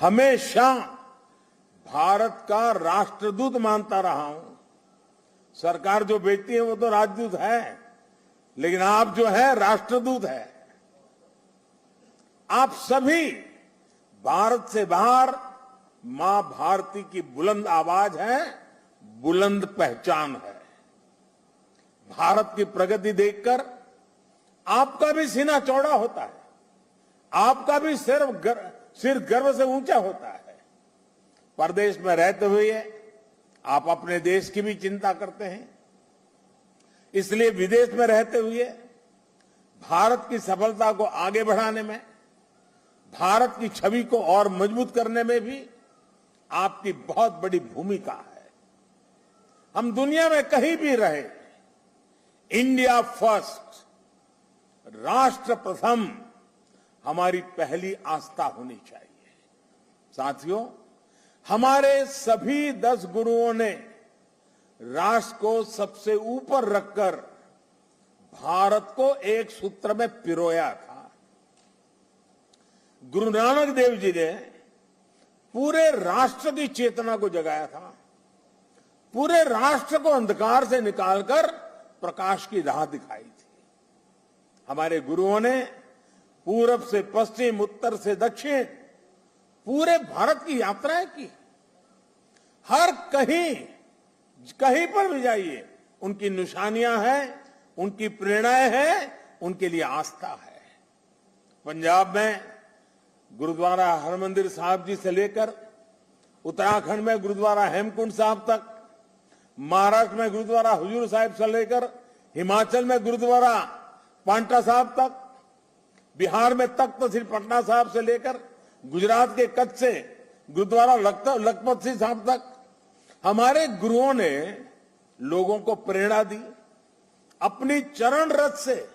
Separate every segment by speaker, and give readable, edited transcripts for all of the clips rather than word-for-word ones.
Speaker 1: हमेशा भारत का राष्ट्रदूत मानता रहा हूं। सरकार जो भेजती है वो तो राजदूत है, लेकिन आप जो है राष्ट्रदूत है। आप सभी भारत से बाहर मां भारती की बुलंद आवाज है, बुलंद पहचान है। भारत की प्रगति देखकर आपका भी सीना चौड़ा होता है, आपका भी सिर गर्व से ऊंचा होता है। परदेश में रहते हुए आप अपने देश की भी चिंता करते हैं, इसलिए विदेश में रहते हुए भारत की सफलता को आगे बढ़ाने में, भारत की छवि को और मजबूत करने में भी आपकी बहुत बड़ी भूमिका है। हम दुनिया में कहीं भी रहे, इंडिया फर्स्ट, राष्ट्र प्रथम हमारी पहली आस्था होनी चाहिए। साथियों, हमारे सभी 10 गुरुओं ने राष्ट्र को सबसे ऊपर रखकर भारत को एक सूत्र में पिरोया था। गुरु नानक देव जी ने पूरे राष्ट्र की चेतना को जगाया था, पूरे राष्ट्र को अंधकार से निकालकर प्रकाश की राह दिखाई थी। हमारे गुरुओं ने पूरब से पश्चिम, उत्तर से दक्षिण पूरे भारत की यात्राएं की। हर कहीं पर भी जाइए, उनकी निशानियां हैं, उनकी प्रेरणाएं हैं, उनके लिए आस्था है। पंजाब में गुरुद्वारा हरमंदिर साहिब जी से लेकर उत्तराखंड में गुरुद्वारा हेमकुंड साहिब तक, महाराष्ट्र में गुरुद्वारा हुजूर साहिब से लेकर हिमाचल में गुरुद्वारा पांटा साहिब तक, बिहार में तख्त श्री पटना साहिब से लेकर गुजरात के कच्छ से गुरुद्वारा लखपत सिंह साहिब तक हमारे गुरुओं ने लोगों को प्रेरणा दी, अपनी चरण रथ से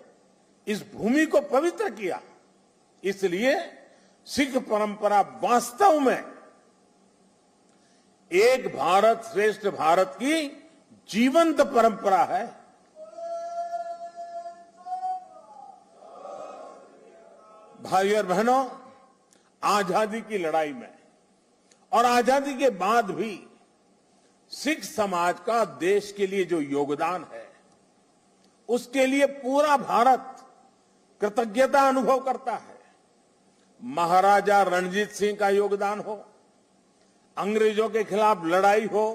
Speaker 1: इस भूमि को पवित्र किया। इसलिए सिख परंपरा वास्तव में एक भारत श्रेष्ठ भारत की जीवंत परंपरा है। भाइयों और बहनों, आजादी की लड़ाई में और आजादी के बाद भी सिख समाज का देश के लिए जो योगदान है, उसके लिए पूरा भारत कृतज्ञता अनुभव करता है। महाराजा रणजीत सिंह का योगदान हो, अंग्रेजों के खिलाफ लड़ाई हो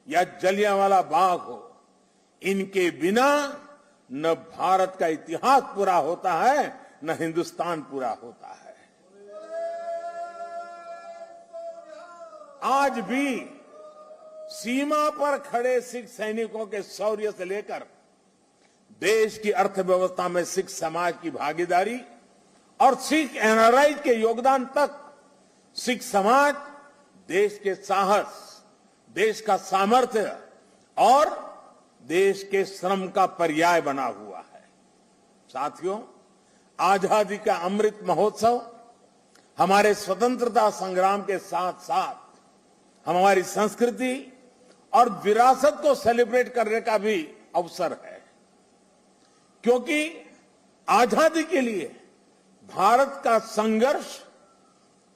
Speaker 1: या जलियांवाला बाग हो, इनके बिना न भारत का इतिहास पूरा होता है, न हिंदुस्तान पूरा होता है। आज भी सीमा पर खड़े सिख सैनिकों के शौर्य से लेकर देश की अर्थव्यवस्था में सिख समाज की भागीदारी और सिख एनआरआई के योगदान तक सिख समाज देश के साहस, देश का सामर्थ्य और देश के श्रम का पर्याय बना हुआ है। साथियों, आजादी का अमृत महोत्सव हमारे स्वतंत्रता संग्राम के साथ साथ हमारी संस्कृति और विरासत को सेलिब्रेट करने का भी अवसर है, क्योंकि आजादी के लिए भारत का संघर्ष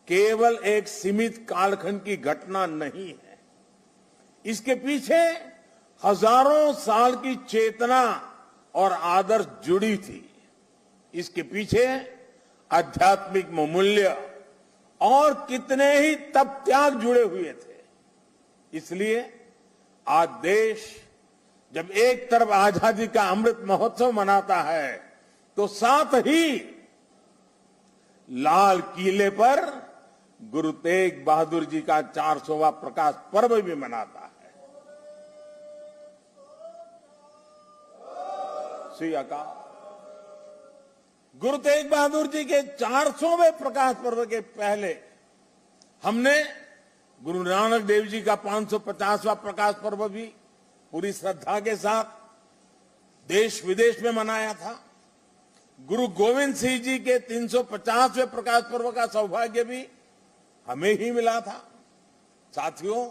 Speaker 1: केवल एक सीमित कालखंड की घटना नहीं है। इसके पीछे हजारों साल की चेतना और आदर्श जुड़ी थी। इसके पीछे आध्यात्मिक मूल्य और कितने ही तप त्याग जुड़े हुए थे। इसलिए आज देश जब एक तरफ आजादी का अमृत महोत्सव मनाता है, तो साथ ही लाल किले पर गुरु तेग बहादुर जी का 400वां प्रकाश पर्व भी मनाता है। श्री अकाल। गुरु तेग बहादुर जी के 400वें प्रकाश पर्व के पहले हमने गुरु नानक देव जी का 550वां प्रकाश पर्व भी पूरी श्रद्धा के साथ देश विदेश में मनाया था। गुरु गोविंद सिंह जी के 350वें प्रकाश पर्व का सौभाग्य भी हमें ही मिला था। साथियों,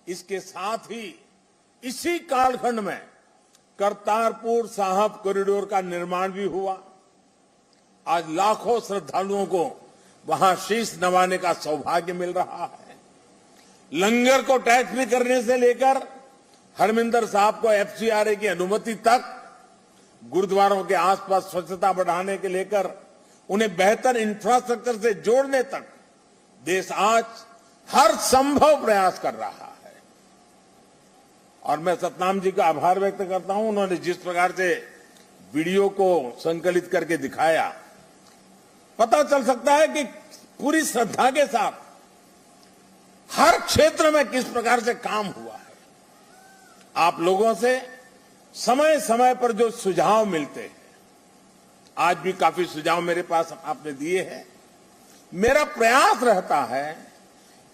Speaker 1: इसके साथ ही इसी कालखंड में करतारपुर साहिब कॉरिडोर का निर्माण भी हुआ। आज लाखों श्रद्धालुओं को वहां शीश नवाने का सौभाग्य मिल रहा है। लंगर को टैक्स फ्री करने से लेकर हरमिंदर साहब को एफसीआरए की अनुमति तक, गुरुद्वारों के आसपास स्वच्छता बढ़ाने के लेकर उन्हें बेहतर इंफ्रास्ट्रक्चर से जोड़ने तक देश आज हर संभव प्रयास कर रहा है। और मैं सतनाम जी का आभार व्यक्त करता हूं। उन्होंने जिस प्रकार से वीडियो को संकलित करके दिखाया, पता चल सकता है कि पूरी श्रद्धा के साथ हर क्षेत्र में किस प्रकार से काम हुआ है। आप लोगों से समय समय पर जो सुझाव मिलते हैं, आज भी काफी सुझाव मेरे पास आपने दिए हैं। मेरा प्रयास रहता है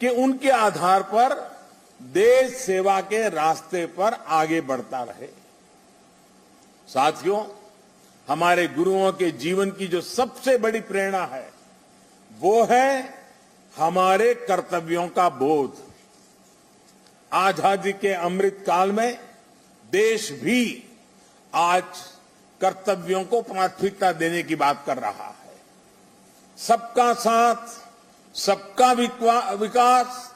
Speaker 1: कि उनके आधार पर देश सेवा के रास्ते पर आगे बढ़ता रहे। साथियों, हमारे गुरुओं के जीवन की जो सबसे बड़ी प्रेरणा है वो है हमारे कर्तव्यों का बोध। आजादी के अमृत काल में देश भी आज कर्तव्यों को प्राथमिकता देने की बात कर रहा है। सबका साथ, सबका विकास,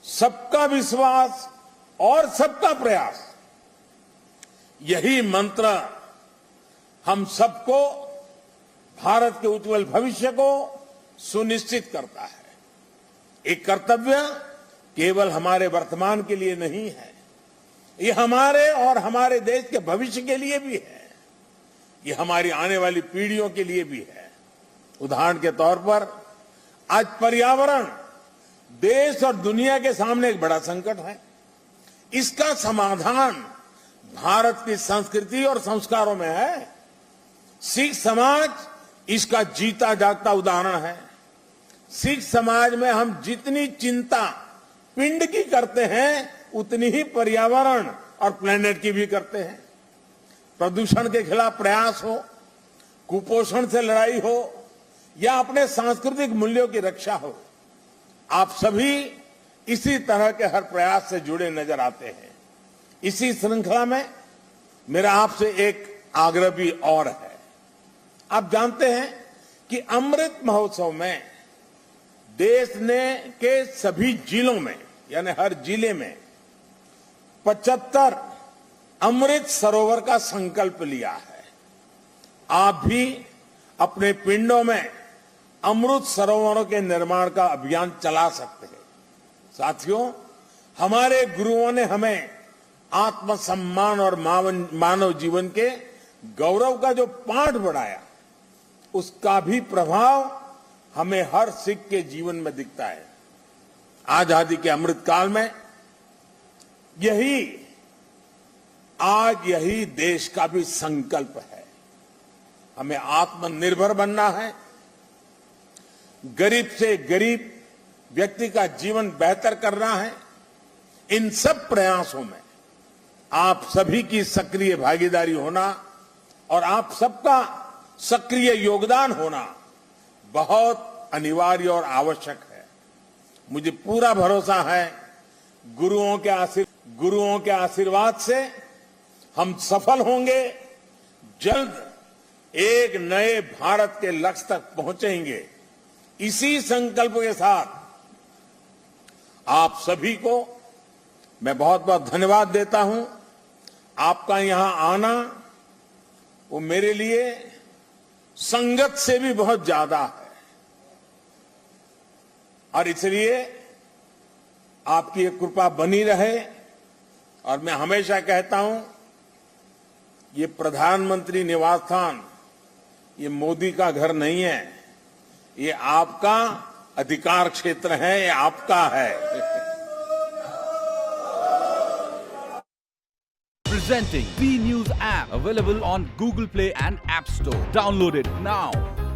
Speaker 1: सबका विश्वास और सबका प्रयास, यही मंत्र हम सबको भारत के उज्जवल भविष्य को सुनिश्चित करता है। एक कर्तव्य केवल हमारे वर्तमान के लिए नहीं है, ये हमारे और हमारे देश के भविष्य के लिए भी है, ये हमारी आने वाली पीढ़ियों के लिए भी है। उदाहरण के तौर पर आज पर्यावरण देश और दुनिया के सामने एक बड़ा संकट है। इसका समाधान भारत की संस्कृति और संस्कारों में है। सिख समाज इसका जीता जागता उदाहरण है। सिख समाज में हम जितनी चिंता पिंड की करते हैं, उतनी ही पर्यावरण और प्लेनेट की भी करते हैं। प्रदूषण के खिलाफ प्रयास हो, कुपोषण से लड़ाई हो या अपने सांस्कृतिक मूल्यों की रक्षा हो, आप सभी इसी तरह के हर प्रयास से जुड़े नजर आते हैं। इसी श्रृंखला में मेरा आपसे एक आग्रह भी और है। आप जानते हैं कि अमृत महोत्सव में देश ने के सभी जिलों में, यानी हर जिले में 75 अमृत सरोवर का संकल्प लिया है। आप भी अपने पिंडों में अमृत सरोवरों के निर्माण का अभियान चला सकते हैं। साथियों, हमारे गुरुओं ने हमें आत्मसम्मान और मानव जीवन के गौरव का जो पाठ बढ़ाया, उसका भी प्रभाव हमें हर सिख के जीवन में दिखता है। आजादी के अमृत काल में यही देश का भी संकल्प है। हमें आत्मनिर्भर बनना है। गरीब से गरीब व्यक्ति का जीवन बेहतर करना है। इन सब प्रयासों में आप सभी की सक्रिय भागीदारी होना और आप सबका सक्रिय योगदान होना बहुत अनिवार्य और आवश्यक है। मुझे पूरा भरोसा है गुरुओं के आशीर्वाद से हम सफल होंगे, जल्द एक नए भारत के लक्ष्य तक पहुंचेंगे। इसी संकल्प के साथ आप सभी को मैं बहुत बहुत धन्यवाद देता हूं। आपका यहां आना वो मेरे लिए संगत से भी बहुत ज्यादा है और इसलिए आपकी ये कृपा बनी रहे। और मैं हमेशा कहता हूं, ये प्रधानमंत्री निवास स्थान ये मोदी का घर नहीं है, ये आपका अधिकार क्षेत्र है, ये आपका है।
Speaker 2: Presenting B News app, available on Google Play and App Store. Download it now.